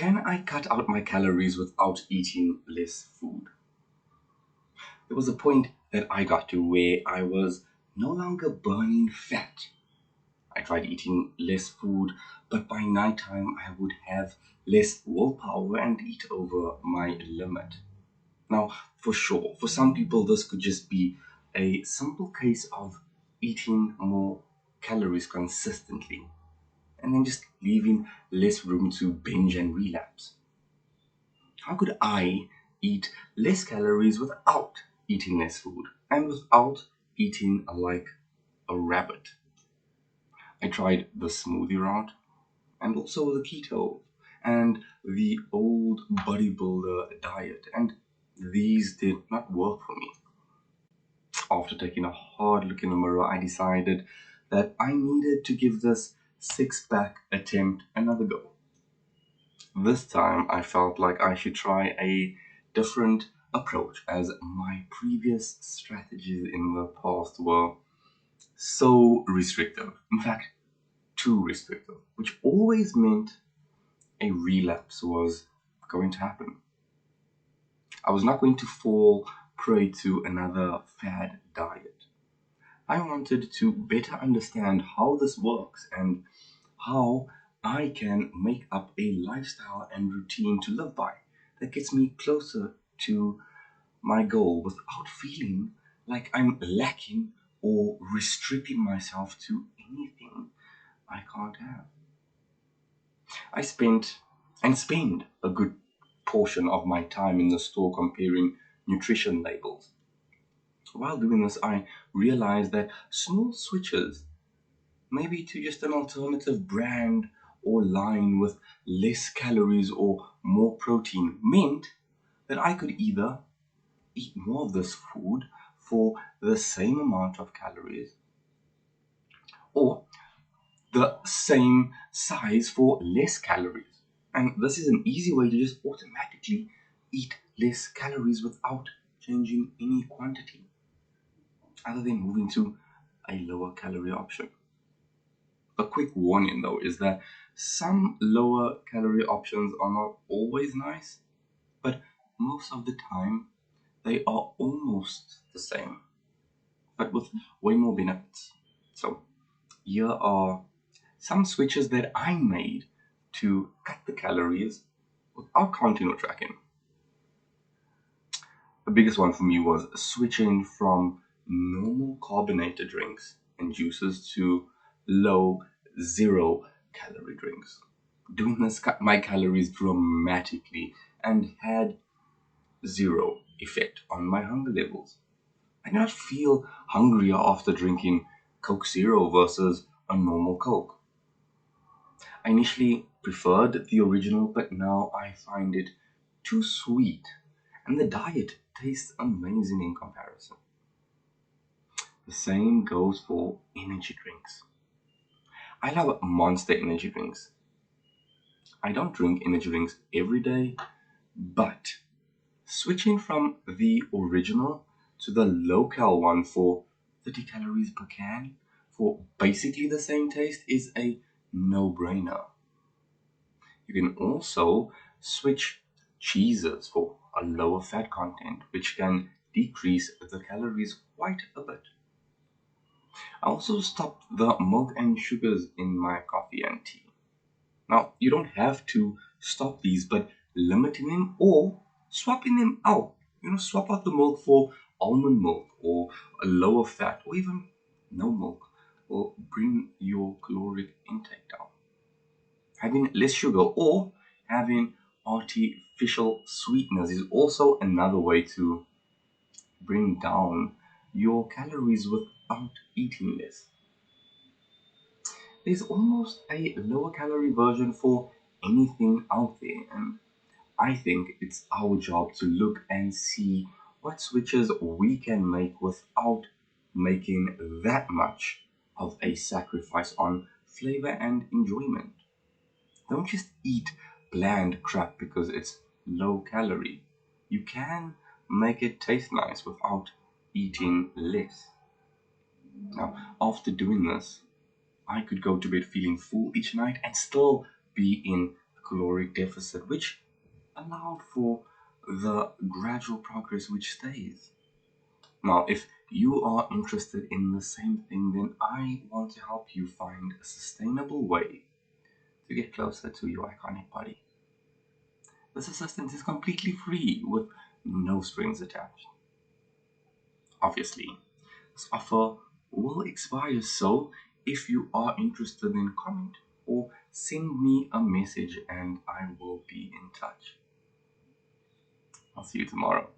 Can I cut out my calories without eating less food? There was a point that I got to where I was no longer burning fat. I tried eating less food, but by nighttime I would have less willpower and eat over my limit. Now, for sure, for some people, this could just be a simple case of eating more calories consistently and then just leaving less room to binge and relapse. How could I eat less calories without eating less food and without eating like a rabbit? I tried the smoothie route and also the keto and the old bodybuilder diet, and these did not work for me. After taking a hard look in the mirror, I decided that I needed to give this six pack attempt another go. This time I felt like I should try a different approach, as my previous strategies in the past were so restrictive. In fact, too restrictive, which always meant a relapse was going to happen. I was not going to fall prey to another fad diet. I wanted to better understand how this works and how I can make up a lifestyle and routine to live by that gets me closer to my goal without feeling like I'm lacking or restricting myself to anything I can't have. I spent and spend a good portion of my time in the store comparing nutrition labels. While doing this, I realized that small switches, maybe to just an alternative brand or line with less calories or more protein, meant that I could either eat more of this food for the same amount of calories or the same size for less calories. And this is an easy way to just automatically eat less calories without changing any quantity, other than moving to a lower calorie option. A quick warning though is that some lower calorie options are not always nice, but most of the time they are almost the same, but with way more benefits. So here are some switches that I made to cut the calories without counting or tracking. The biggest one for me was switching from normal carbonated drinks and juices to low zero calorie drinks. Doing this cut my calories dramatically and had zero effect on my hunger levels. I did not feel hungrier after drinking Coke Zero versus a normal Coke. I initially preferred the original, but now I find it too sweet, and the diet tastes amazing in comparison. The same goes for energy drinks. I love Monster energy drinks. I don't drink energy drinks every day, but switching from the original to the low cal one for 30 calories per can for basically the same taste is a no brainer. You can also switch cheeses for a lower fat content, which can decrease the calories quite a bit. I also stopped the milk and sugars in my coffee and tea. Now, you don't have to stop these, but limiting them or swapping them out. Swap out the milk for almond milk or a lower fat or even no milk will bring your caloric intake down. Having less sugar or having artificial sweeteners is also another way to bring down your calories without eating less. There's almost a lower calorie version for anything out there, and I think it's our job to look and see what switches we can make without making that much of a sacrifice on flavor and enjoyment. Don't just eat bland crap because it's low calorie. You can make it taste nice without eating less. Now, after doing this, I could go to bed feeling full each night and still be in caloric deficit, which allowed for the gradual progress which stays. Now, if you are interested in the same thing, then I want to help you find a sustainable way to get closer to your iconic body. This assistance is completely free with no strings attached. Obviously, this offer will expire, so if you are interested, then comment or send me a message and I will be in touch. I'll see you tomorrow.